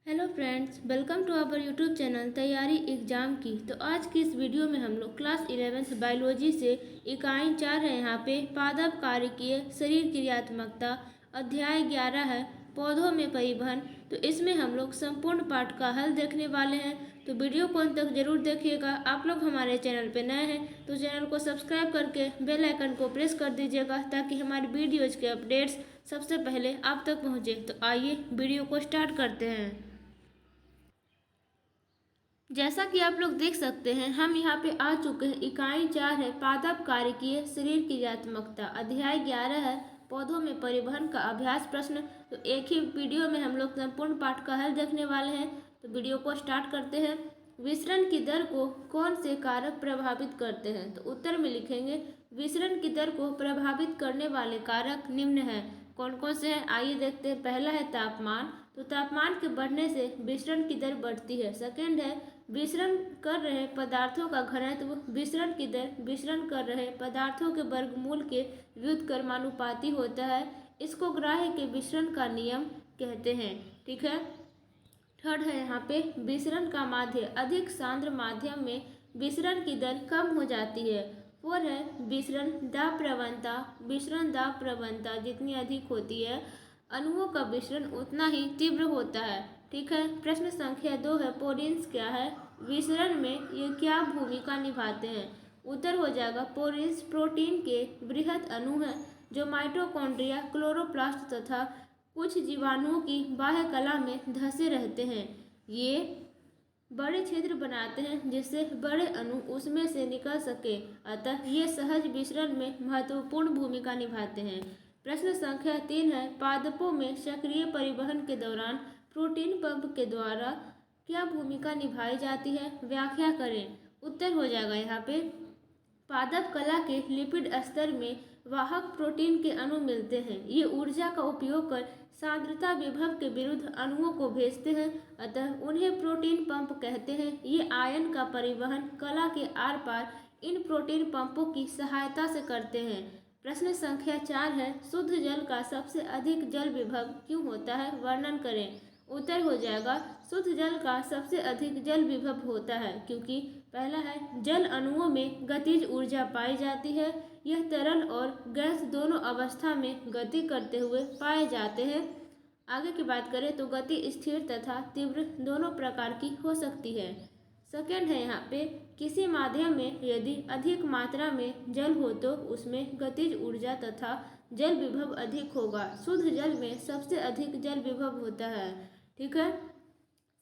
Hello friends, welcome to our YouTube channel तैयारी exam की। तो आज की इस वीडियो में हम लोग क्लास 11th बायोलॉजी से इकाई 4 है यहाँ पे पादप कार्यकीय शरीर क्रियात्मकता, अध्याय 11 है पौधों में परिवहन। तो इसमें हम लोग संपूर्ण पाठ का हल देखने वाले हैं। तो वीडियो को अंत तक जरूर देखिएगा। आप लोग हमारे चैनल पे नए हैं तो चैनल को सब्सक्राइब करके बेल आइकन को प्रेस कर दीजिएगा ताकि हमारी वीडियोज के अपडेट्स सबसे पहले आप तक पहुँचे। तो आइए वीडियो को स्टार्ट करते हैं। जैसा कि आप लोग देख सकते हैं, हम यहाँ पे आ चुके हैं। इकाई 4 है पादप कार्यकीय शरीर क्रियात्मकता, अध्याय 11 है पौधों में परिवहन का अभ्यास प्रश्न। तो एक ही वीडियो में हम लोग संपूर्ण पाठ का हल देखने वाले हैं। तो वीडियो को स्टार्ट करते हैं। विसरण की दर को कौन से कारक प्रभावित करते हैं? तो उत्तर में लिखेंगे विसरण की दर को प्रभावित करने वाले कारक निम्न हैं। कौन कौन से हैं आइए देखते हैं। पहला है तापमान। तो तापमान के बढ़ने से विसरण की दर बढ़ती है। सेकंड है विसरण कर रहे पदार्थों का घनत्व। विसरण की दर विसरण कर रहे पदार्थों के वर्गमूल के व्युत्क्रमानुपाती होता है। इसको ग्राह्य के विसरण का नियम कहते हैं। ठीक है। थर्ड है यहाँ पे विसरण का माध्य। अधिक सांद्र माध्यम में विसरण की दर कम हो जाती है। फोर है विसरण दाब प्रवणता। विसरण दाब प्रवणता जितनी अधिक होती है, अणुओं का विसरण उतना ही तीव्र होता है। ठीक है। प्रश्न संख्या 2 है पोरिन्स क्या है? विसरण में ये क्या भूमिका निभाते हैं? उत्तर हो जाएगा पोरिन्स प्रोटीन के बृहद अणु हैं जो माइटोकॉन्ड्रिया, क्लोरोप्लास्ट तथा कुछ जीवाणुओं की बाह्य कला में धंसे रहते हैं। ये बड़े छिद्र बनाते हैं जिससे बड़े अणु उसमें से निकल सके, अतः ये सहज विसरण में महत्वपूर्ण भूमिका निभाते हैं। प्रश्न संख्या 3 है पादपों में सक्रिय परिवहन के दौरान प्रोटीन पंप के द्वारा क्या भूमिका निभाई जाती है? व्याख्या करें। उत्तर हो जाएगा यहाँ पे पादप कला के लिपिड स्तर में वाहक प्रोटीन के अणु मिलते हैं। ये ऊर्जा का उपयोग कर सांद्रता विभव के विरुद्ध अणुओं को भेजते हैं, अतः उन्हें प्रोटीन पंप कहते हैं। ये आयन का परिवहन कला के आर पार इन प्रोटीन पंपों की सहायता से करते हैं। प्रश्न संख्या 4 है शुद्ध जल का सबसे अधिक जल विभव क्यों होता है? वर्णन करें। उत्तर हो जाएगा शुद्ध जल का सबसे अधिक जल विभव होता है क्योंकि पहला है जल अणुओं में गतिज ऊर्जा पाई जाती है। यह तरल और गैस दोनों अवस्था में गति करते हुए पाए जाते हैं। आगे की बात करें तो गति स्थिर तथा तीव्र दोनों प्रकार की हो सकती है। सेकेंड है यहाँ पे किसी माध्यम में यदि अधिक मात्रा में जल हो तो उसमें गतिज ऊर्जा तथा जल विभव अधिक होगा। शुद्ध जल में सबसे अधिक जल विभव होता है। ठीक है।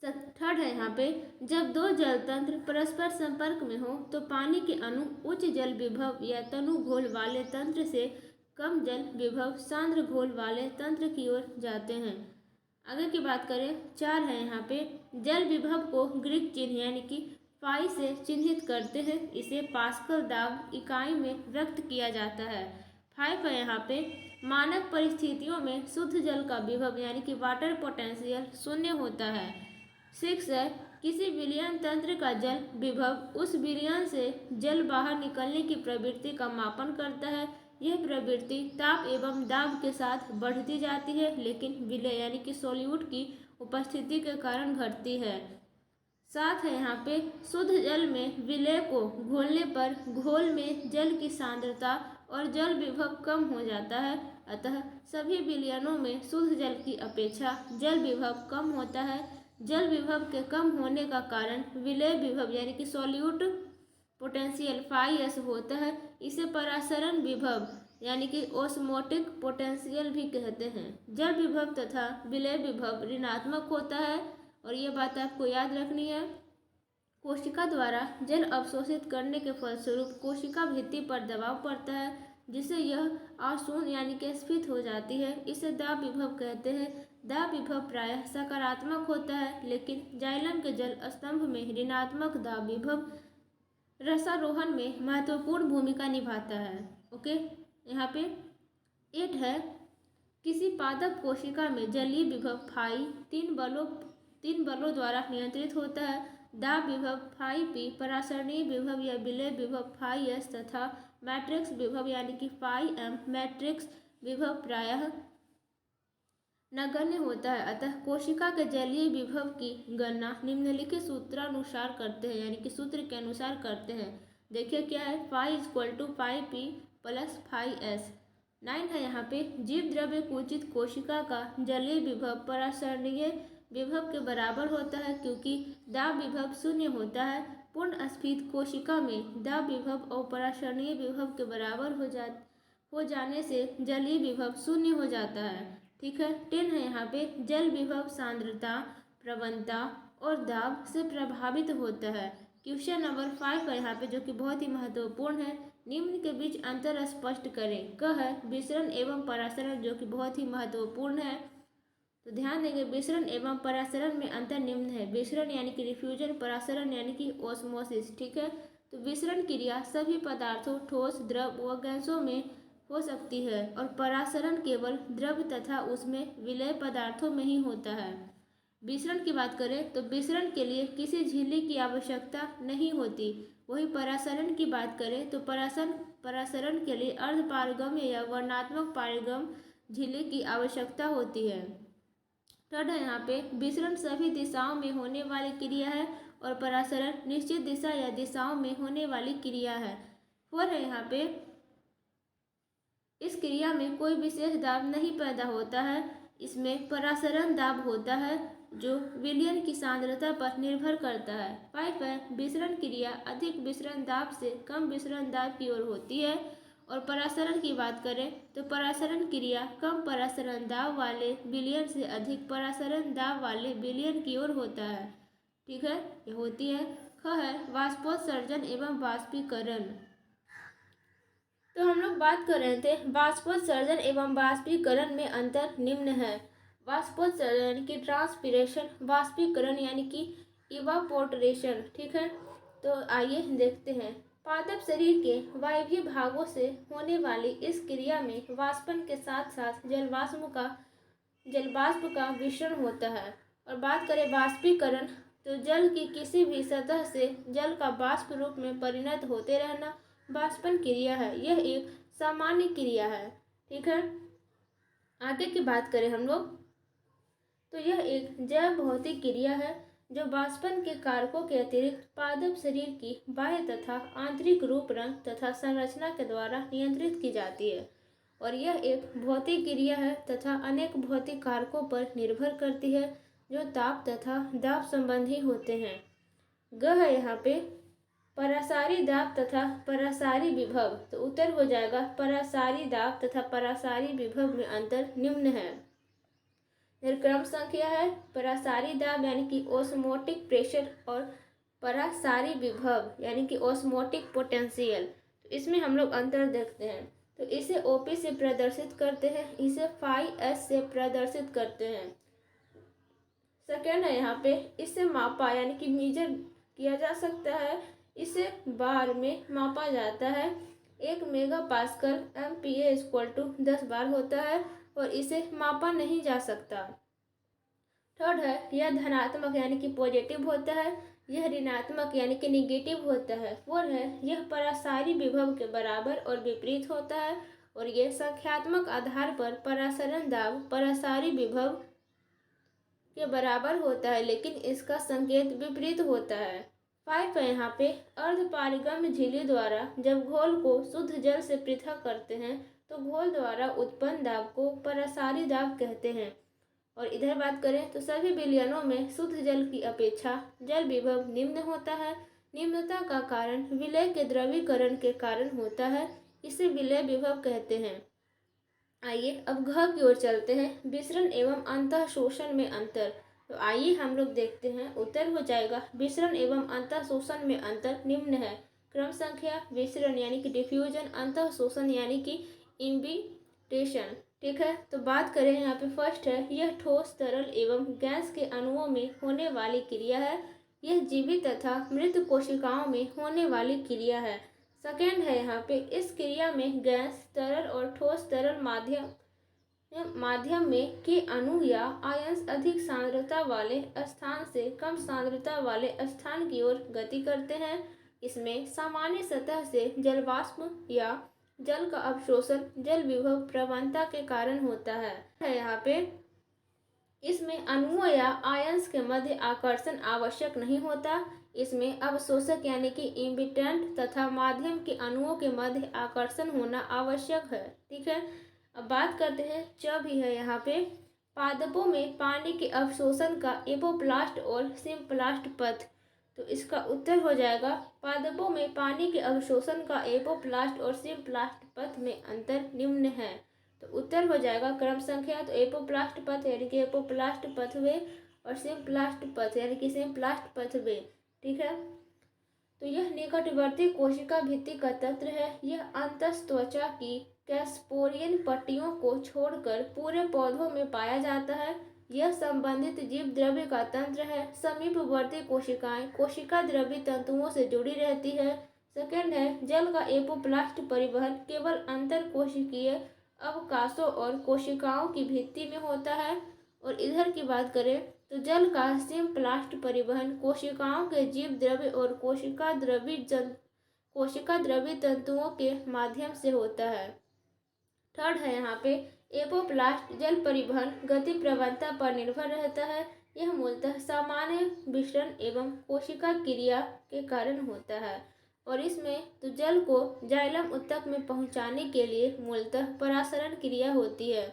थर्ड है यहाँ पे जब दो जल तंत्र परस्पर संपर्क में हो तो पानी के अणु उच्च जल विभव या तनु घोल वाले तंत्र से कम जल विभव सांद्र घोल वाले तंत्र की ओर जाते हैं। आगे की बात करें 4 है यहाँ पे जल विभव को ग्रीक चिन्ह यानी कि फाई से चिन्हित करते हैं। इसे पास्कल दाब इकाई में व्यक्त किया जाता है। 5 है यहाँ पे मानक परिस्थितियों में शुद्ध जल का विभव यानी कि वाटर पोटेंशियल शून्य होता है। 6 है किसी विलयन तंत्र का जल विभव उस विलयन से जल बाहर निकलने की प्रवृत्ति का मापन करता है। यह प्रवृत्ति ताप एवं दाब के साथ बढ़ती जाती है लेकिन विलय यानी कि सॉल्यूट की उपस्थिति के कारण घटती है। 7 है यहाँ पे शुद्ध जल में विलय को घोलने पर घोल में जल की सांद्रता और जल विभव कम हो जाता है, अतः सभी विलयनों में शुद्ध जल की अपेक्षा जल विभव कम होता है। जल विभव के कम होने का कारण विलय विभव यानी कि सॉल्यूट पोटेंशियल फाई होता है। इसे परासरण विभव यानी कि ओस्मोटिक पोटेंशियल भी कहते हैं। जल विभव तथा विलय विभव ऋणात्मक होता है और ये बात आपको याद रखनी है। कोशिका द्वारा जल अवशोषित करने के फलस्वरूप कोशिका भित्ति पर दबाव पड़ता है जिससे यह अशून्य यानी कि स्फीत हो जाती है। इसे दाब विभव कहते हैं। दाब विभव प्रायः सकारात्मक होता है लेकिन जाइलम के जल स्तंभ में ऋणात्मक दाब विभव रसारोहण में महत्वपूर्ण भूमिका निभाता है। ओके। यहाँ पे 8 है किसी पादप कोशिका में जलीय विभव फाई तीन बलों द्वारा नियंत्रित होता है। दाब विभव फाई पी, परासरणीय विभव या विलय विभव फाई एस तथा मैट्रिक्स विभव यानी कि फाई एम। मैट्रिक्स विभव प्रायः नगण्य होता है। अतः कोशिका के जलीय विभव की गणना निम्नलिखित सूत्रानुसार करते हैं, यानी कि सूत्र के अनुसार करते हैं। देखिए क्या है, phi equal to phi P plus phi S. 9 है यहाँ पे, जीव द्रव्य कुचित कोशिका का जलीय विभव परासरणीय विभव के बराबर होता है, क्योंकि दाब विभव शून्य होता है। पूर्ण स्फीत कोशिका में दाब विभव और परासरणीय विभव के बराबर हो जाने से जलीय विभव शून्य हो जाता है। ठीक है। 10 है यहाँ पे, जल विभव सांद्रता, प्रवणता और दाब से प्रभावित होता है। क्वेश्चन नंबर 5 है यहाँ पे, जो कि बहुत ही महत्वपूर्ण है। निम्न के बीच अंतर स्पष्ट करें। क है विसरण एवं परासरण, जो कि बहुत ही महत्वपूर्ण है। तो ध्यान देंगे, विसरण एवं परासरण में अंतर निम्न है। विसरण यानी कि रिफ्यूजन, परासरण यानी कि ओस्मोसिस। ठीक है। तो विसरण क्रिया सभी पदार्थों, ठोस, द्रव व गैसों में हो सकती है और परासरण केवल द्रव तथा उसमें विलय पदार्थों में ही होता है। विसरण की बात करें तो विसरण के लिए किसी झिल्ली की आवश्यकता नहीं होती। वही परासरण की बात करें तो परासरण के लिए अर्धपारगम्य या वर्णात्मक पारगम्य झिल्ली की आवश्यकता होती है। थर्ड है यहाँ पे, विसरण सभी दिशाओं में होने वाली क्रिया है और परासरण निश्चित दिशा या दिशाओं में होने वाली क्रिया है। फोर है यहाँ पे, इस क्रिया में कोई विशेष दाब नहीं पैदा होता है। इसमें परासरण दाब होता है जो विलयन की सांद्रता पर निर्भर करता है। 5 है, विसरण क्रिया अधिक विसरण दाब से कम विसरण दाब की ओर होती है। और परासरण की बात करें तो परासरण क्रिया कम परासरण दाब वाले विलयन से अधिक परासरण दाब वाले विलयन की ओर होता है। ठीक है, ये होती है। ख है, वाष्पोत्सर्जन एवं वाष्पीकरण। तो हम लोग बात कर रहे थे वाष्पोत्सर्जन एवं वाष्पीकरण में अंतर निम्न है। वाष्पोत्सर्जन यानी कि ट्रांसपिरेशन, वाष्पीकरण यानी कि इवापोरेशन। ठीक है। तो आइए देखते हैं। पादप शरीर के वायवीय भागों से होने वाली इस क्रिया में वाष्पन के साथ साथ जलवाष्प का विसरण होता है। और बात करें वाष्पीकरण, तो जल की किसी भी सतह से जल का वाष्प रूप में परिणत होते रहना वाष्पन क्रिया है। यह एक सामान्य क्रिया है। ठीक है। आगे की बात करें हम लोग, तो यह एक जैव भौतिक क्रिया है जो वाष्पन के कारकों के अतिरिक्त पादप शरीर की बाह्य तथा आंतरिक रूप, रंग तथा संरचना के द्वारा नियंत्रित की जाती है। और यह एक भौतिक क्रिया है तथा अनेक भौतिक कारकों पर निर्भर करती है जो ताप तथा दाब संबंधी होते हैं। ग है यहाँ पे, परासारी दाब तथा परासारी विभव। तो उत्तर हो जाएगा परासारी दाब तथा परासारी विभव में अंतर निम्न है। क्रम संख्या है, परासारी दाब यानी कि ओस्मोटिक प्रेशर और परासारी विभव यानी कि ओस्मोटिक पोटेंशियल। तो इसमें हम लोग अंतर देखते हैं। तो इसे ओपी से प्रदर्शित करते हैं, इसे फाई एस से प्रदर्शित करते हैं। सेकेंड है यहाँ पे, इसे मापा यानी कि मीजर किया जा सकता है। इसे बार में मापा जाता है। 1 mega pascal MPa equal to 10 bar होता है और इसे मापा नहीं जा सकता। थर्ड है, यह धनात्मक यानी कि पॉजिटिव होता है, यह ऋणात्मक यानी कि निगेटिव होता है। फोर है, यह परासारी विभव के बराबर और विपरीत होता है और यह संख्यात्मक आधार पर परासरण दाब परासारी विभव के बराबर होता है, लेकिन इसका संकेत विपरीत होता है। 5 है यहाँ पे, अर्धपारगम्य झिल्ली द्वारा जब घोल को शुद्ध जल से पृथक करते हैं तो घोल द्वारा उत्पन्न दाब को परासारी दाब कहते हैं। और इधर बात करें तो सभी विलयनों में शुद्ध जल की अपेक्षा जल विभव निम्न होता है। निम्नता का कारण विलय के द्रवीकरण के कारण होता है, इसे विलय विभव कहते हैं। आइए अब घ की ओर चलते हैं, विसरण एवं अंतः शोषण में अंतर। तो आइए हम लोग देखते हैं। उत्तर हो जाएगा विसरण एवं अंतः शोषण में अंतर निम्न है। क्रम संख्या, विसरण यानी कि डिफ्यूजन, अंतः शोषण यानी कि इन्विटेशन। ठीक है। तो बात करें यहाँ पे, फर्स्ट है, यह ठोस, तरल एवं गैस के अणुओं में होने वाली क्रिया है। यह जीवित तथा मृत कोशिकाओं में होने वाली क्रिया है। सेकेंड है यहाँ पे, इस क्रिया में गैस, तरल और ठोस तरल माध्यम में के अणु या आयंस अधिक सांद्रता वाले स्थान से कम सांद्रता वाले स्थान की ओर गति करते हैं। इसमें सामान्य सतह से जलवाष्प या जल का अवशोषण जल विभव प्रवणता के कारण होता है। यहाँ पे इसमें अणुओं या आयंस के मध्य आकर्षण आवश्यक नहीं होता। इसमें अवशोषक यानी कि इम्बिटेंट तथा माध्यम के अणुओं के मध्य आकर्षण होना आवश्यक है। ठीक है, अब बात करते हैं च भी है यहाँ पे। पादपों में पानी के अवशोषण का एपोप्लास्ट और सिम्प्लास्ट पथ। तो इसका उत्तर हो जाएगा पादपों में पानी के अवशोषण का एपोप्लास्ट और सिम्प्लास्ट पथ में अंतर निम्न है। तो उत्तर हो जाएगा क्रम संख्या, तो एपोप्लास्ट पथ यानी कि एपोप्लास्ट पथवे और सिम्प्लास्ट पथ यानी कि सिम्प्लास्ट पथवे। ठीक है, तो यह निकटवर्ती कोशिका भित्ति का तंत्र है। यह अंतःत्वचा की कैस्पोरियन पट्टियों को छोड़कर पूरे पौधों में पाया जाता है। यह संबंधित जीव द्रव्य का तंत्र है। समीपवर्ती कोशिकाएं कोशिका द्रव्य तंतुओं से जुड़ी रहती है। सेकंड है जल का एपोप्लास्ट परिवहन केवल अंतर कोशिकीय अवकाशों और कोशिकाओं की भित्ति में होता है। और इधर की बात करें तो जल का सिम्प्लास्ट परिवहन कोशिकाओं के जीव द्रव्य और कोशिका द्रव्य तंतुओं के माध्यम से होता है। थर्ड है यहाँ पे एपोप्लास्ट जल परिवहन गति प्रवणता पर निर्भर रहता है। यह मूलतः सामान्य विसरण एवं कोशिका क्रिया के कारण होता है। और इसमें तो जल को जाइलम ऊतक में पहुंचाने के लिए मूलतः परासरण क्रिया होती है।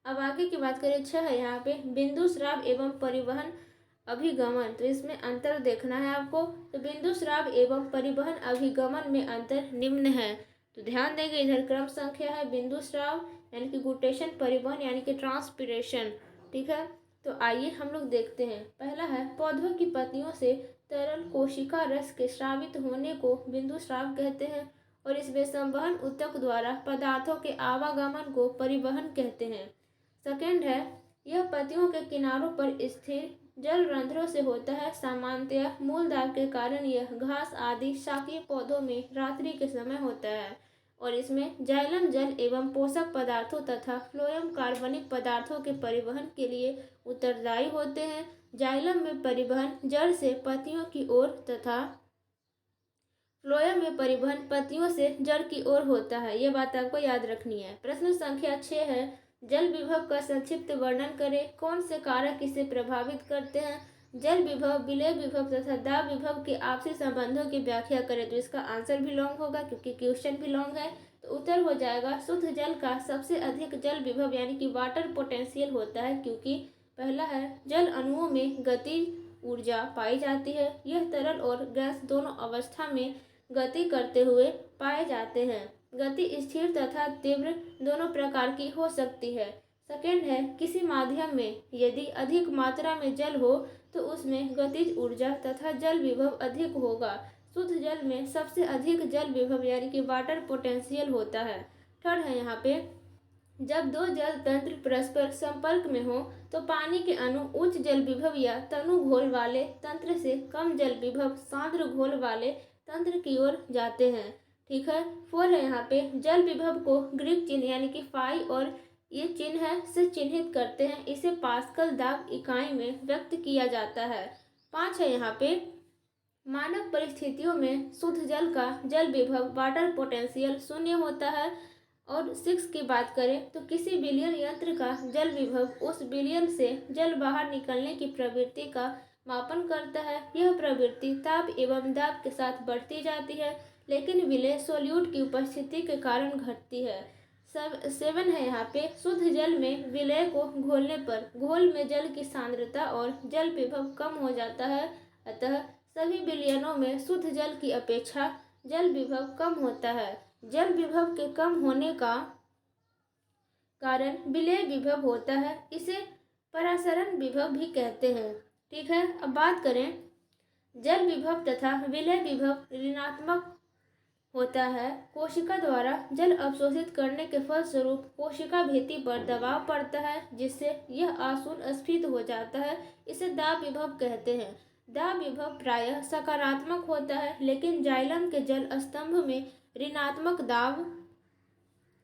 अब आगे की बात करें छह है यहाँ पे बिंदु स्राव एवं परिवहन अभिगमन। तो इसमें अंतर देखना है आपको। तो बिंदु स्राव एवं परिवहन अभिगमन में अंतर निम्न है। तो ध्यान देंगे, इधर क्रम संख्या है बिंदु स्राव यानी कि गुटेशन, परिवहन यानी कि ट्रांसपिरेशन। ठीक है, तो आइए हम लोग देखते हैं। पहला है पौधों की पत्तियों से तरल कोशिका रस के स्रावित होने को बिंदु स्राव कहते हैं। और इसमें संवहन ऊतक द्वारा पदार्थों के आवागमन को परिवहन कहते हैं। सेकेंड है यह पत्तियों के किनारों पर स्थिर जल रंध्रों से होता है। सामान्यतः मूल दाब के कारण यह घास आदि शाकीय पौधों में रात्रि के समय होता है। और इसमें जाइलम जल एवं पोषक पदार्थों तथा फ्लोएम कार्बनिक पदार्थों के परिवहन के लिए उत्तरदायी होते हैं। जाइलम में परिवहन जड़ से पत्तियों की ओर तथा फ्लोएम में परिवहन पत्तियों से जड़ की ओर होता है। ये बात आपको याद रखनी है। प्रश्न संख्या 6 है जल विभव का संक्षिप्त वर्णन करें। कौन से कारक इसे प्रभावित करते हैं? जल विभव, विलय विभव तथा दाब विभव के आपसी संबंधों की व्याख्या करें। तो इसका आंसर भी लॉन्ग होगा क्योंकि क्वेश्चन भी लॉन्ग है। तो उत्तर हो जाएगा शुद्ध जल का सबसे अधिक जल विभव यानी कि वाटर पोटेंशियल होता है, क्योंकि पहला है जल अणुओं में गति ऊर्जा पाई जाती है। यह तरल और गैस दोनों अवस्था में गति करते हुए पाए जाते हैं। गति स्थिर तथा तीव्र दोनों प्रकार की हो सकती है। सेकेंड है किसी माध्यम में यदि अधिक मात्रा में जल हो तो उसमें गतिज ऊर्जा तथा जल विभव अधिक होगा। शुद्ध जल में सबसे अधिक जल विभव यानी कि वाटर पोटेंशियल होता है। थर्ड है यहाँ पे जब दो जल तंत्र परस्पर संपर्क में हो तो पानी के अणु उच्च जल विभव या तनु घोल वाले तंत्र से कम जल विभव सांद्र घोल वाले तंत्र की ओर जाते हैं। ठीक है, 4 है यहाँ पे जल विभव को ग्रीक चिन्ह यानी कि फाई और ये चिन्ह है से चिन्हित करते हैं। इसे पास्कल दाब इकाई में व्यक्त किया जाता है। 5 है यहाँ पे मानक परिस्थितियों में शुद्ध जल का जल विभव वाटर पोटेंशियल शून्य होता है। और 6 की बात करें तो किसी विलयन यंत्र का जल विभव उस विलयन से जल बाहर निकलने की प्रवृत्ति का मापन करता है। यह प्रवृत्ति ताप एवं दाब के साथ बढ़ती जाती है, लेकिन विलय सोल्यूट की उपस्थिति के कारण घटती है। 7 है यहाँ पे शुद्ध जल में विलय को घोलने पर घोल में जल की सांद्रता और जल विभव कम हो जाता है। अतः सभी विलयनों में शुद्ध जल की अपेक्षा जल विभव कम होता है। जल विभव के कम होने का कारण विलय विभव होता है। इसे परासरण विभव भी कहते हैं। ठीक है, अब बात करें जल विभव तथा विलय विभव ऋणात्मक होता है। कोशिका द्वारा जल अवशोषित करने के फलस्वरूप कोशिका भित्ति पर दबाव पड़ता है, जिससे यह आशून्य स्फीत हो जाता है। इसे दाब विभव कहते हैं। दाब विभव प्रायः सकारात्मक होता है, लेकिन जाइलम के जल स्तंभ में ऋणात्मक दाब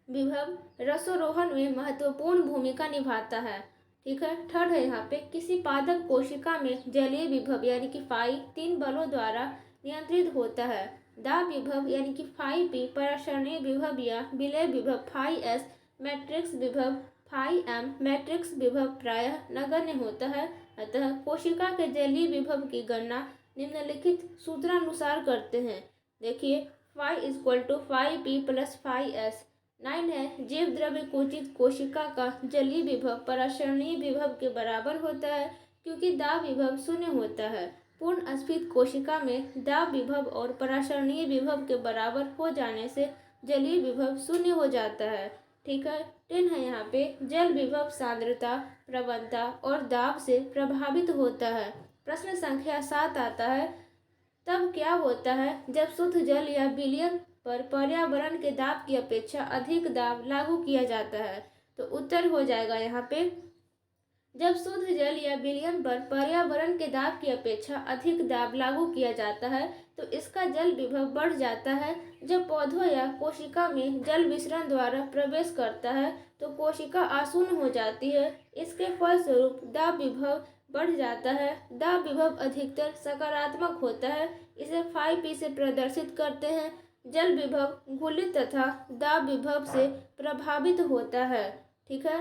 विभव रसोरोहण में महत्वपूर्ण भूमिका निभाता है। ठीक है, थर्ड है यहाँ पे किसी पादप कोशिका में जलीय विभव यानी कि फाई 3 बलों द्वारा नियंत्रित होता है। दाब विभव यानी कि फाई पी परासरणीय विभव या विलय विभव फाई एस मैट्रिक्स विभव φm मैट्रिक्स विभव प्रायः नगण्य होता है। अतः कोशिका के जलीय विभव की गणना निम्नलिखित सूत्रानुसार करते हैं। देखिए phi = phi p + phi s। 9 है जीव द्रव्य कोचित कोशिका का जलीय विभव परासरणीय विभव के बराबर होता है क्योंकि दाब विभव शून्य होता है। पूर्ण स्फीत कोशिका में दाब विभव और परासरणीय विभव के बराबर हो जाने से जलीय विभव शून्य हो जाता है। ठीक है। 10 है यहाँ पे जल विभव सांद्रता, प्रवणता और दाब से प्रभावित होता है। प्रश्न संख्या 7 आता है तब क्या होता है जब शुद्ध जल या विलयन पर पर्यावरण के दाब की अपेक्षा अधिक दाब लागू किया जाता है। तो उत्तर हो जाएगा यहाँ पे जब शुद्ध जल या विलयन पर पर्यावरण के दाब की अपेक्षा अधिक दाब लागू किया जाता है तो इसका जल विभव बढ़ जाता है। जब पौधों या कोशिका में जल विसरण द्वारा प्रवेश करता है तो कोशिका आशून्य हो जाती है। इसके फलस्वरूप दाब विभव बढ़ जाता है। दाब विभव अधिकतर सकारात्मक होता है। इसे phi p से प्रदर्शित करते हैं। जल विभव घुलित तथा दाब विभव से प्रभावित होता है। ठीक है।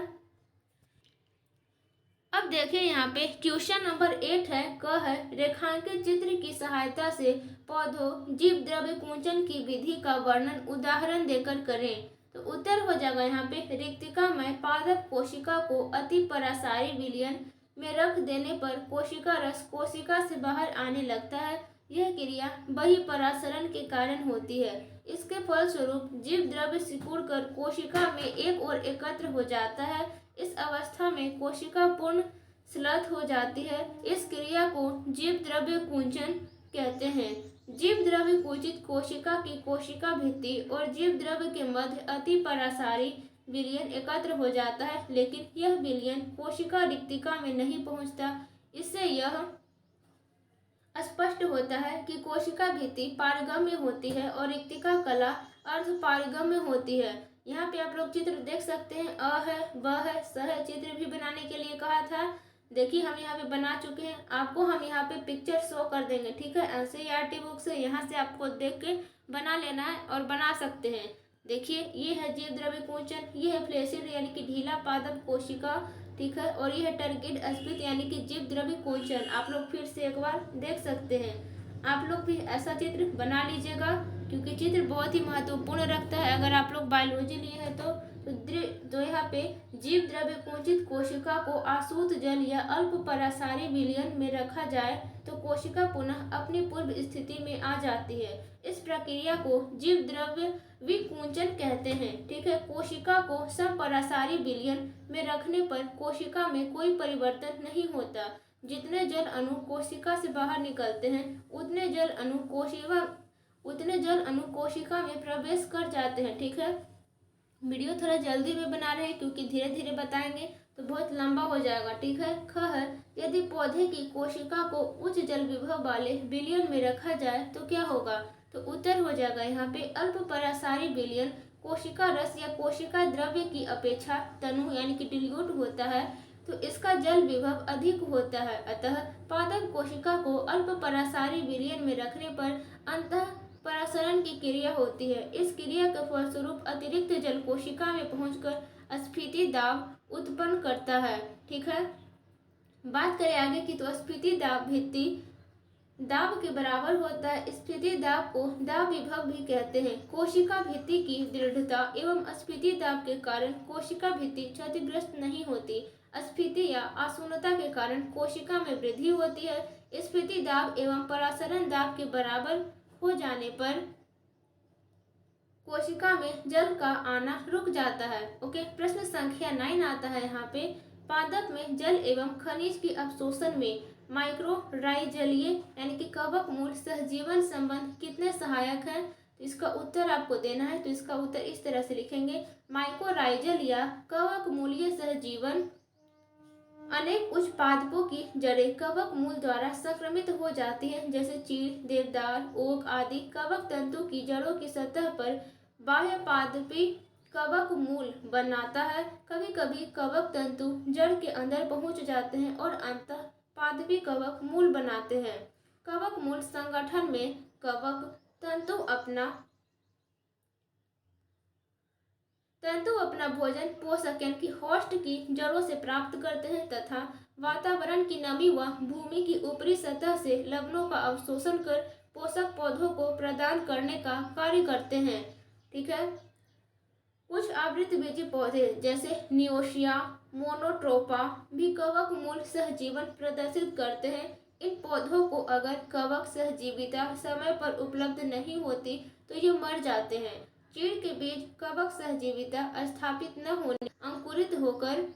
अब देखिए यहाँ पे क्वेश्चन नंबर 8 है क है रेखांकित चित्र की सहायता से पौधों जीव द्रव्य कुंचन की विधि का वर्णन उदाहरण देकर करें। तो उत्तर हो जाएगा यहाँ पे रिक्तिका में पादप कोशिका को अति परासारी विलयन में रख देने पर कोशिका रस कोशिका से बाहर आने लगता है। यह क्रिया बहिःपरासरण के कारण होती है। इसके फलस्वरूप जीव द्रव्य सिकुड़ कर कोशिका में एक ओर एकत्र हो जाता है। इस अवस्था में कोशिका पूर्ण स्लथ हो जाती है। इस क्रिया को जीव द्रव्य कुंचन कहते हैं। जीव द्रव्य कुंचित कोशिका की कोशिका भित्ति और जीव द्रव्य के मध्य अति परासारी विलयन एकत्र हो जाता है, लेकिन यह विलयन कोशिका रिक्तिका में नहीं पहुंचता। इससे यह स्पष्ट होता है कि कोशिका भित्ति पारगम्य होती है और रिक्तिका कला अर्ध पारगम्य होती है। यहाँ पे आप लोग चित्र देख सकते हैं। अ है, ब है, स है। चित्र भी बनाने के लिए कहा था। देखिए हम यहाँ पे बना चुके हैं। आपको हम यहाँ पे पिक्चर शो कर देंगे। ठीक है। एनसीईआरटी बुक से यहाँ से आपको देख के बना लेना है और बना सकते हैं। देखिए ये है जीव द्रव्य कुंचन, ये है फ्लैसिड यानी कि ढीला पादप कोशिका। ठीक है। और ये है टर्गिड स्फीत यानी कि जीव द्रव्य कुंचन। आप लोग फिर से एक बार देख सकते हैं। आप लोग भी ऐसा चित्र बना लीजिएगा क्योंकि चित्र बहुत ही महत्वपूर्ण रखता है। अगर आप लोग बायोलॉजी लिए हैं तो यहाँ पे जीव द्रव्य कुंचित कोशिका को आसूत जल या अल्प परासारी विलयन में रखा जाए तो कोशिका पुनः अपनी पूर्व स्थिति में आ जाती है। इस प्रक्रिया को जीव द्रव्य विकुंचन कहते हैं। ठीक है। कोशिका को समपरासारी विलयन में रखने पर कोशिका में कोई परिवर्तन नहीं होता। जितने जल अणु कोशिका से बाहर निकलते हैं उतने जल अणु कोशिका में प्रवेश कर जाते हैं। ठीक है। वीडियो थोड़ा जल्दी में बना रहे हैं क्योंकि धीरे धीरे बताएंगे तो बहुत लंबा हो जाएगा। ठीक है। ख है यदि पौधे की कोशिका को उच्च जल विभव वाले विलयन में रखा जाए तो क्या होगा। तो उत्तर हो जाएगा यहाँ पे अल्प परासारी विलयन कोशिका रस या कोशिका द्रव्य की अपेक्षा तनु यानी कि डिल्यूट होता है तो इसका जल विभव अधिक होता है। अतः पादप कोशिका को अल्प परासारी विलयन में रखने पर अंतः परासरण की क्रिया होती है। इस क्रिया के फलस्वरूप अतिरिक्त जल कोशिका में पहुंचकर स्फीति दाब उत्पन्न करता है। ठीक है। बात करें आगे की तो स्फीति दाब भित्ति दाब के बराबर होता है। स्फीति दाब को दाब विभव भी कहते हैं। कोशिका भित्ति की दृढ़ता एवं स्फीति दाब के कारण कोशिका भित्ति क्षतिग्रस्त नहीं होती। स्फीति या आशून्यता के कारण कोशिका में वृद्धि होती है। स्फीति दाब एवं परासरण दाब के बराबर हो जाने पर कोशिका में जल का आना रुक जाता है। ओके। प्रश्न संख्या 9 आता है यहाँ पे पादप में जल एवं खनिज के अवशोषण में माइक्रोराइजलीय यानी कि कवक मूल सहजीवन संबंध कितने सहायक हैं। तो इसका उत्तर आपको देना है। तो इसका उत्तर इस तरह से लिखेंगे माइक्रोराइजल या कवक मूलीय सहजीवन अनेक उच्च पादपों की जड़ें कवक मूल द्वारा संक्रमित हो जाती हैं जैसे चीड़, देवदार, ओक आदि। कवक तंतु की जड़ों की सतह पर बाह्य पादपी कवक मूल बनाता है। कभी कभी कवक तंतु जड़ के अंदर पहुंच जाते हैं और अंतः पादपी कवक मूल बनाते हैं। कवक मूल संगठन में कवक तंतु तंतु अपना भोजन पोषक यानी कि होस्ट की जड़ों से प्राप्त करते हैं तथा वातावरण की नमी व भूमि की ऊपरी सतह से लवणों का अवशोषण कर पोषक पौधों को प्रदान करने का कार्य करते हैं। ठीक है। कुछ आवृतबीजी पौधे जैसे नियोशिया, मोनोट्रोपा भी कवक मूल सहजीवन प्रदर्शित करते हैं। इन पौधों को अगर कवक सहजीविता समय पर उपलब्ध नहीं होती तो ये मर जाते हैं। चीड़ के बीज कवक सहजीविता स्थापित न होने अंकुरित होकर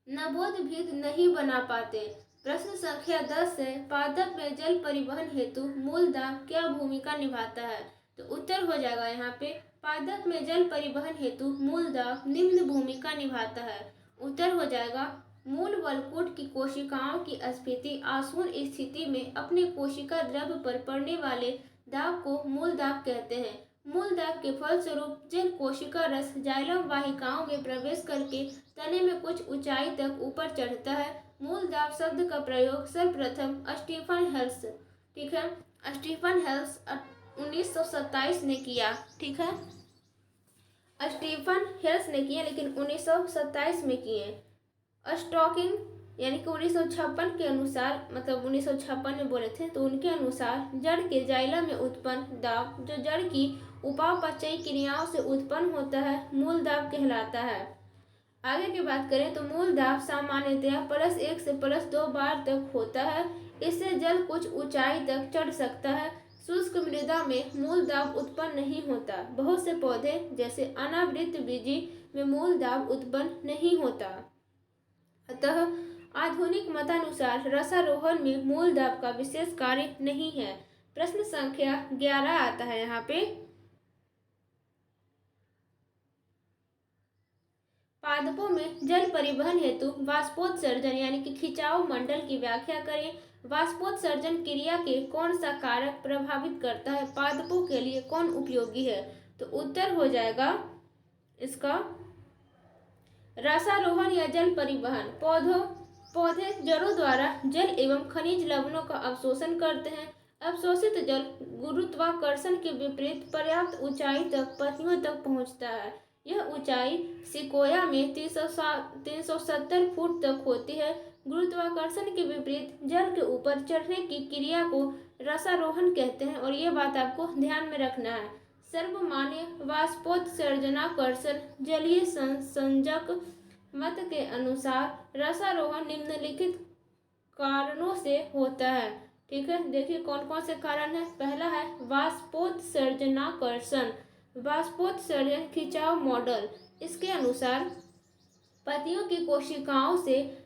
नवोद्भिद नहीं बना पाते। प्रश्न संख्या 10 है, पादप में जल परिवहन हेतु मूलदाब क्या भूमिका निभाता है? तो उत्तर हो जाएगा यहाँ पे पादप में जल परिवहन हेतु मूलदाब निम्न भूमिका निभाता है। उत्तर हो जाएगा मूल वलकुट की कोशिकाओं की स्फीति आसन्न स्थिति में अपने कोशिका द्रव्य पर पड़ने वाले दाब को मूलदाब कहते हैं। मूलदाब के फलस्वरूप जल कोशिका रस जाइलम वाहिकाओं में प्रवेश करके तने में कुछ ऊंचाई तक ऊपर चढ़ता है। मूलदाब शब्द का प्रयोग सर्वप्रथम स्टीफन हेल्स, ठीक है, स्टीफन हेल्स 1927 ने किया। ठीक है, स्टीफन हेल्स ने किया लेकिन 1927 में किए। स्टॉकिंग यानी कि 1956 के अनुसार, मतलब 1956 में बोले थे, तो उनके अनुसार जड़ के जाइलम में उत्पन्न दाब जो जड़ की उपापचयी क्रियाओं से उत्पन्न होता है मूल दाब कहलाता है। आगे की बात करें तो मूल दाब सामान्यतया +1 से +2 बार तक होता है। इससे जल कुछ ऊंचाई तक चढ़ सकता है। शुष्क मृदा में मूल दाब उत्पन्न नहीं होता। बहुत से पौधे जैसे अनावृतबीजी में मूल दाब उत्पन्न नहीं होता। अतः आधुनिक मतानुसार रसारोहण में मूल दाब का विशेष कार्य नहीं है। प्रश्न संख्या 11 आता है यहाँ पे, पादपों में जल परिवहन हेतु वाष्पोत्सर्जन यानी कि खिंचाव मंडल की व्याख्या करें। वाष्पोत्सर्जन क्रिया के कौन सा कारक प्रभावित करता है? पादपों के लिए कौन उपयोगी है? तो उत्तर हो जाएगा इसका रसारोहण या जल परिवहन। पौधे जड़ों द्वारा जल एवं खनिज लवणों का अवशोषण करते हैं। अवशोषित जल गुरुत्वाकर्षण के विपरीत पर्याप्त ऊंचाई तक पत्तियों तक पहुंचता है। यह ऊंचाई सिकोया में 370 फुट तक होती है। गुरुत्वाकर्षण के विपरीत जल के ऊपर चढ़ने की क्रिया को रसारोहण कहते हैं और ये बात आपको ध्यान में रखना है। सर्वमान्य वाष्पोत्सर्जनाकर्षण जलीय संसंजक मत के अनुसार रसारोहण निम्नलिखित कारणों से होता है। ठीक है, देखिए कौन कौन से कारण है। पहला है वाष्पोत्सर्जनाकर्षण, वाष्पोत्सर्जन खिंचाव मॉडल। इसके अनुसार पत्तियों की कोशिकाओं से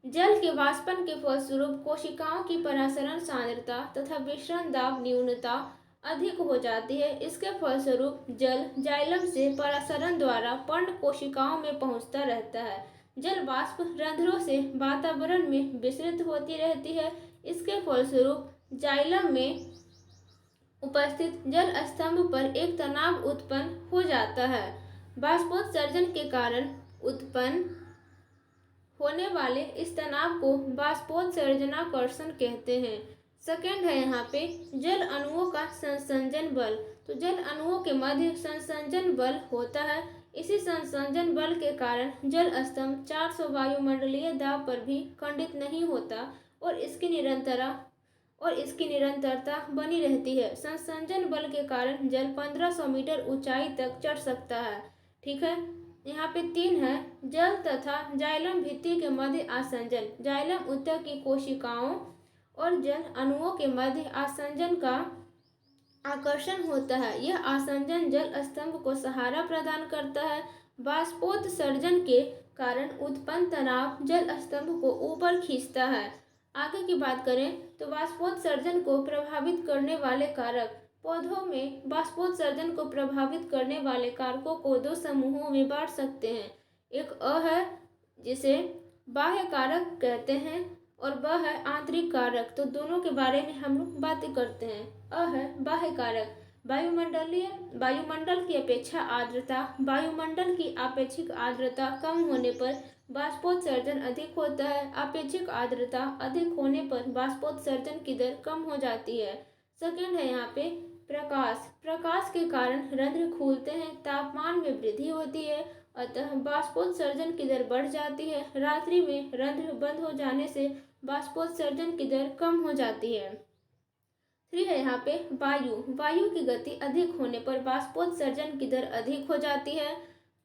जल के वाष्पन के फलस्वरूप कोशिकाओं की परासरण सांद्रता तथा विसरण दाब न्यूनता अधिक हो जाती है। इसके फलस्वरूप जल जाइलम से परासरण द्वारा पर्ण कोशिकाओं में पहुंचता रहता है। जल वाष्प रंध्रों से वातावरण में विसरित होती रहती है। इसके फलस्वरूप जाइलम में उपस्थित जल स्तंभ पर एक तनाव उत्पन्न हो जाता है। वाष्पोत्सर्जन के कारण उत्पन्न होने वाले इस तनाव को वाष्पोत्सर्जनाकर्षण कहते हैं। सेकेंड है यहाँ पे जल अणुओं का संसंजन बल। तो जल अणुओं के मध्य संसंजन बल होता है। इसी संसंजन बल के कारण जल स्तंभ 400 वायुमंडलीय दाब पर भी खंडित नहीं होता और इसकी निरंतरता बनी रहती है। संसंजन बल के कारण जल 1500 मीटर ऊंचाई तक चढ़ सकता है। ठीक है, यहाँ पे 3 है जल तथा जाइलम भित्ति के मध्य आसंजन। जाइलम ऊतक की कोशिकाओं और जल अणुओं के मध्य आसंजन का आकर्षण होता है। यह आसंजन जल स्तंभ को सहारा प्रदान करता है। वाष्पोत्सर्जन के कारण उत्पन्न तनाव जल स्तंभ को ऊपर खींचता है। आगे की बात करें तो वाष्पोत्सर्जन को प्रभावित करने वाले कारक। पौधों में वाष्पोत्सर्जन को प्रभावित करने वाले कारकों को 2 समूहों में बांट सकते हैं। एक अ है जिसे बाह्य कारक कहते हैं और ब है आंतरिक कारक। तो दोनों के बारे में हम लोग बातें करते हैं। अ है बाह्य कारक, वायुमंडल की अपेक्षा आर्द्रता। वायुमंडल की आपेक्षिक आर्द्रता कम होने पर वाष्पोत्सर्जन अधिक होता है। आपेक्षिक आर्द्रता अधिक होने पर वाष्पोत्सर्जन की दर कम हो जाती है। सेकेंड है यहाँ पे प्रकाश, प्रकाश के कारण रंध्र खुलते हैं, तापमान में वृद्धि होती है, अतः बाष्पोत्सर्जन की दर बढ़ जाती है। रात्रि में रंध्र बंद हो जाने से बाष्पोत्सर्जन की दर कम हो जाती है। 3 है यहाँ पे वायु, वायु की गति अधिक होने पर बाष्पोत्सर्जन की दर अधिक हो जाती है।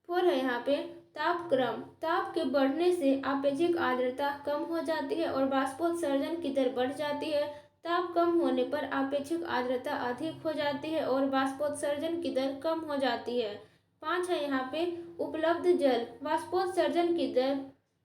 4 है यहाँ पे तापक्रम, ताप के बढ़ने से आपेक्षिक आर्द्रता कम हो जाती है और बाष्पोत्सर्जन की दर बढ़ जाती है। ताप कम होने पर आपेक्षिक आर्द्रता अधिक हो जाती है और बाष्पोत्सर्जन की दर कम हो जाती है। 5 है यहाँ पे उपलब्ध जल, बाष्पोत्सर्जन की दर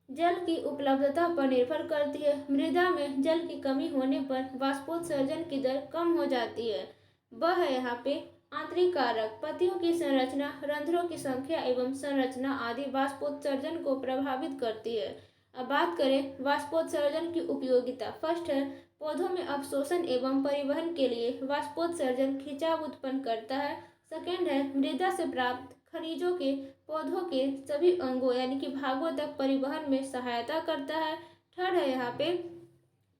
जल की उपलब्धता पर निर्भर करती है। मृदा में जल की कमी होने पर बाष्पोत्सर्जन की दर कम हो जाती है। वह है यहाँ पे आंतरिक कारक, पत्तियों की संरचना, रंध्रों की संख्या एवं संरचना आदि बाष्पोत्सर्जन को प्रभावित करती है। अब बात करें वाष्पोत्सर्जन की उपयोगिता। फर्स्ट है पौधों में अवशोषण एवं परिवहन के लिए वाष्पोत्सर्जन खिंचाव उत्पन्न करता है। सेकेंड है मृदा से प्राप्त खनिजों के पौधों के सभी अंगों यानी कि भागों तक परिवहन में सहायता करता है। थर्ड है यहाँ पे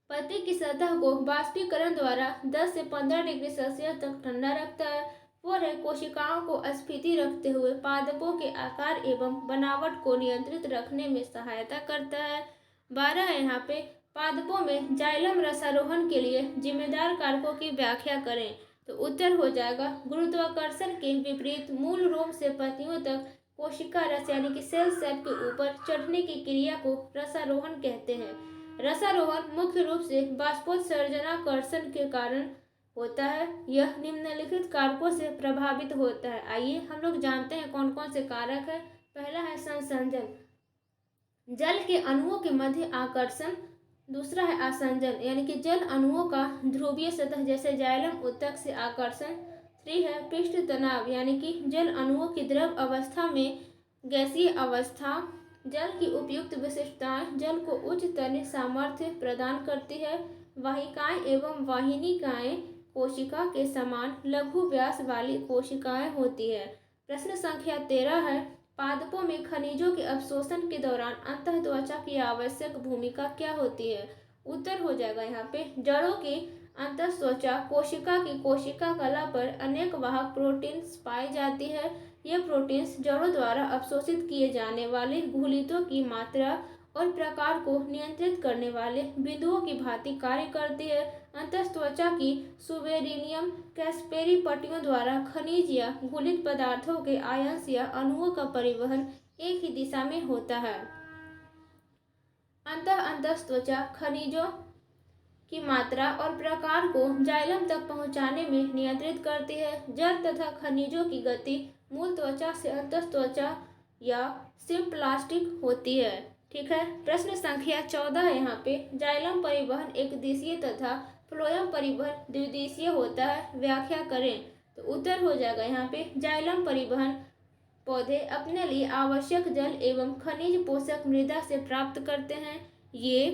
पत्ती की सतह को बाष्पीकरण द्वारा 10 से 15 डिग्री सेल्सियस तक ठंडा रखता है। 4 है कोशिकाओं को स्फीति रखते हुए पादपों के आकार एवं बनावट को नियंत्रित रखने में सहायता करता है। 12 है यहाँ पे पादपों में जाइलम रसारोहण के लिए जिम्मेदार कारकों की व्याख्या करें। तो उत्तर हो जाएगा गुरुत्वाकर्षण के विपरीत मूल रोम से पत्तियों तक कोशिका रस यानी कि सेल सेप के ऊपर चढ़ने की क्रिया को रसारोहण कहते हैं। रसारोहण मुख्य रूप से बाष्पोत्सर्जनाकर्षण के कारण होता है। यह निम्नलिखित कारकों से प्रभावित होता है। आइए हम लोग जानते हैं कौन कौन से कारक है। पहला है संसंजन, जल के अणुओं के मध्य आकर्षण। दूसरा है आसंजन यानी कि जल अणुओं का ध्रुवीय सतह जैसे जाइलम ऊतक से आकर्षण। 3 है पृष्ठ तनाव यानी कि जल अणुओं की द्रव अवस्था में गैसीय अवस्था। जल की उपयुक्त विशिष्टताएं जल को उच्च तन्य सामर्थ्य प्रदान करती है। वाहिकाएं एवं वाहिनिकाएं कोशिका के समान लघु व्यास वाली कोशिकाएं होती है। प्रश्न संख्या 13 है पादपों में खनिजों के अवशोषण के दौरान अंतःत्वचा की आवश्यक भूमिका क्या होती है। उत्तर हो जाएगा यहाँ पे जड़ों की अंतःत्वचा कोशिका की कोशिका कला पर अनेक वाहक प्रोटीन्स पाई जाती है। ये प्रोटीन्स जड़ों द्वारा अवशोषित किए जाने वाले घुलितों की मात्रा और प्रकार को नियंत्रित करने वाले बिंदुओं की भांति कार्य करती है। अंतःत्वचा की सुबेरिनियम कैस्पेरी पट्टियों द्वारा खनिज या घुलित पदार्थों के आयंस या अणुओं का परिवहन एक ही दिशा में होता है। अंतःत्वचा खनिजों की मात्रा और प्रकार को जाइलम तक पहुंचाने में नियंत्रित करती है। जड़ तथा खनिजों की गति मूल त्वचा से अंतःत्वचा या सिम्प्लास्टिक होती है। ठीक है। प्रश्न संख्या 14 है यहाँ पे जाइलम परिवहन एक दिशीय तथा फ्लोएम परिवहन द्विदिशीय होता है, व्याख्या करें। तो उत्तर हो जाएगा यहाँ पे जाइलम परिवहन पौधे अपने लिए आवश्यक जल एवं खनिज पोषक मृदा से प्राप्त करते हैं। ये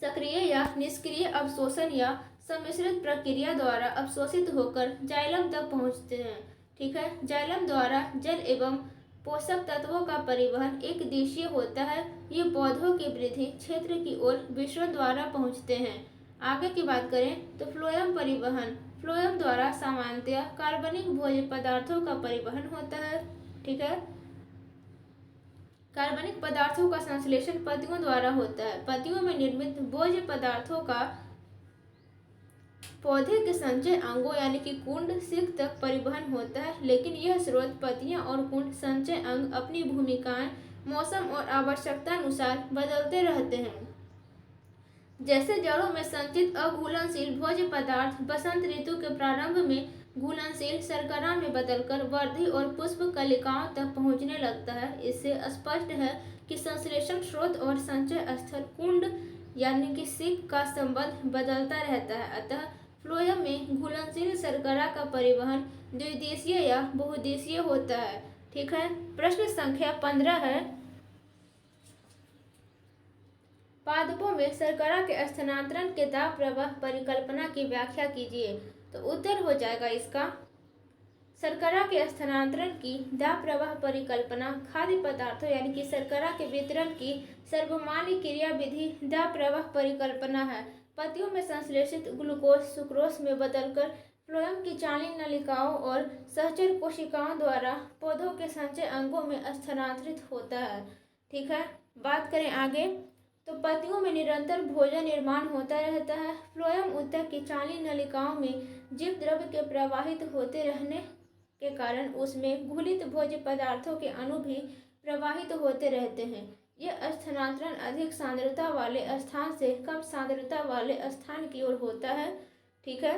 सक्रिय या निष्क्रिय अवशोषण या सम्मिश्रित प्रक्रिया द्वारा अवशोषित होकर जाइलम तक पहुँचते हैं। ठीक है। जाइलम द्वारा जल एवं पोषक तत्वों का परिवहन एक दिशीय होता है। ये पौधों के वृद्धि क्षेत्र की ओर विसरण द्वारा पहुंचते हैं। आगे की बात करें तो फ्लोएम परिवहन, फ्लोएम द्वारा सामान्यतया कार्बनिक भोज्य पदार्थों का परिवहन होता है। ठीक है। कार्बनिक पदार्थों का संश्लेषण पत्तियों द्वारा होता है। पत्तियों में निर्मित भोज्य पदार्थों का पौधे के संचय अंगों यानी कि कुंड शिख तक परिवहन होता है, लेकिन यह स्रोत पत्तियां और कुंड संचय अंग अपनी भूमिकाएं मौसम और आवश्यकता अनुसार बदलते रहते हैं। जैसे जड़ों में संचित अघुलनशील भोज्य पदार्थ बसंत ऋतु के प्रारंभ में घुलनशील शर्करा में बदलकर वर्धि और पुष्प कलिकाओं तक पहुंचने लगता है। इससे स्पष्ट है कि संश्लेषण स्रोत और संचय स्थल कुंड यानी कि शिख का संबंध बदलता रहता है। अतः फ्लोएम में घुलनशील शर्करा का परिवहन द्विदिशीय या बहुदिशीय होता है। ठीक है। प्रश्न संख्या 15 है पादपों में शर्करा के स्थानांतरण के दाब प्रवाह परिकल्पना की व्याख्या कीजिए। तो उत्तर हो जाएगा इसका शर्करा के स्थानांतरण की दाब प्रवाह परिकल्पना खाद्य पदार्थों यानी कि शर्करा के वितरण की सर्वमान्य क्रिया विधि दाब प्रवाह परिकल्पना है। पत्तियों में संश्लेषित ग्लूकोज सुक्रोज में बदलकर फ्लोएम की चालनी नलिकाओं और सहचर कोशिकाओं द्वारा पौधों के संचय अंगों में स्थानांतरित होता है। ठीक है, बात करें आगे तो पत्तियों में निरंतर भोजन निर्माण होता रहता है। फ्लोएम ऊतक की चालनी नलिकाओं में जीव द्रव्य के प्रवाहित होते रहने के कारण उसमें घुलित भोज्य पदार्थों के अणु भी प्रवाहित होते रहते हैं। यह स्थानांतरण अधिक सांद्रता वाले स्थान से कम सांद्रता वाले स्थान की ओर होता है। ठीक है,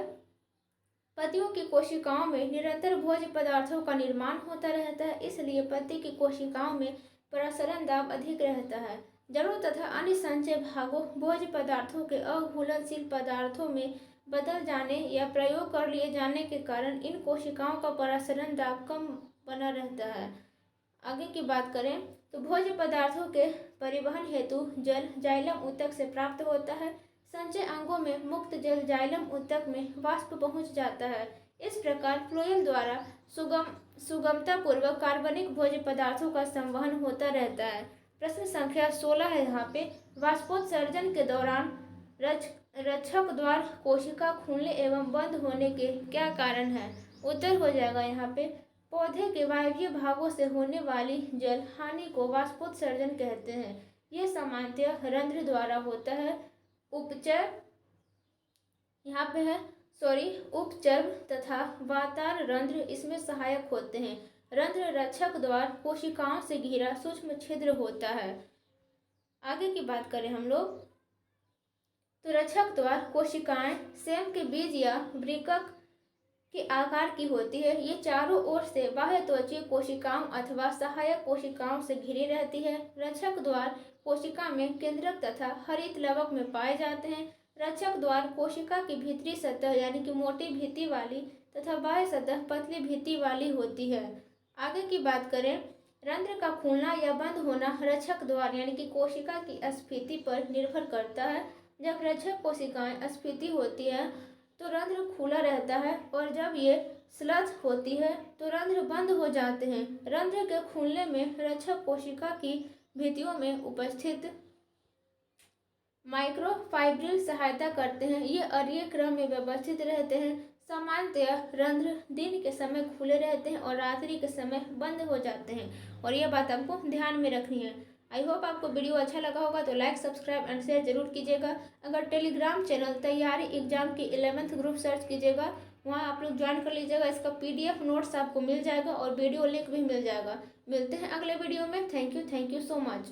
पत्तियों की कोशिकाओं में निरंतर भोज्य पदार्थों का निर्माण होता रहता है, इसलिए पत्ती की कोशिकाओं में प्रसरण दाब अधिक रहता है। जड़ों तथा अन्य संचय भागों भोज्य पदार्थों के अघुलनशील पदार्थों में बदल जाने या प्रयोग कर लिए जाने के कारण इन कोशिकाओं का प्रसरण दाब कम बना रहता है। आगे की बात करें तो भोज्य पदार्थों के परिवहन हेतु जल जाइलम ऊतक से प्राप्त होता है। संचय अंगों में मुक्त जल जाइलम ऊतक में वाष्प पहुंच जाता है। इस प्रकार फ्लोएम द्वारा सुगमतापूर्वक कार्बनिक भोज्य पदार्थों का संवहन होता रहता है। प्रश्न संख्या 16 है यहाँ पे, वाष्पोत्सर्जन के दौरान रक्षक द्वार कोशिका खुलने एवं बंद होने के क्या कारण है? उत्तर हो जाएगा यहाँ पे, पौधे के वायवीय भागों से होने वाली जल हानि को वाष्पोत्सर्जन कहते हैं। यह सामान्यतः रंध्र द्वारा होता है। उपचर यहाँ पे है उपचर्म तथा वातार रंध्र इसमें सहायक होते हैं। रंध्र रक्षक द्वार कोशिकाओं से घिरा सूक्ष्म छिद्र होता है। आगे की बात करें हम लोग तो रक्षक द्वार कोशिकाएं सेम के बीज या वृक्क के आकार की होती है। ये चारों ओर से बाह्य त्वचीय कोशिकाओं अथवा सहायक कोशिकाओं से घिरी रहती है। रक्षक द्वार कोशिका में केंद्रक तथा हरित लवक में पाए जाते हैं। रक्षक द्वार कोशिका की भीतरी सतह यानी कि मोटी भित्ति वाली तथा बाह्य सतह पतली भित्ति वाली होती है। आगे की बात करें, रंध्र का खुलना या बंद होना रक्षक द्वार यानी कि कोशिका की स्फीति पर निर्भर करता है। जब रक्षक कोशिकाएं स्फीति होती है तो रंध्र खुला रहता है और जब ये स्लथ होती है तो रंध्र बंद हो जाते हैं। रंध्र के खुलने में रक्षक कोशिका की भित्तियों में उपस्थित माइक्रोफाइब्रिल सहायता करते हैं। ये अरीय क्रम में व्यवस्थित रहते हैं। सामान्यतः रंध्र दिन के समय खुले रहते हैं और रात्रि के समय बंद हो जाते हैं, और यह बात आपको ध्यान में रखनी है। आई होप आपको वीडियो अच्छा लगा होगा तो लाइक सब्सक्राइब एंड शेयर जरूर कीजिएगा। अगर टेलीग्राम चैनल तैयारी एग्जाम की 11th ग्रुप सर्च कीजिएगा, वहाँ आप लोग ज्वाइन कर लीजिएगा। इसका PDF नोट्स आपको मिल जाएगा और वीडियो लिंक भी मिल जाएगा। मिलते हैं अगले वीडियो में। Thank you so much.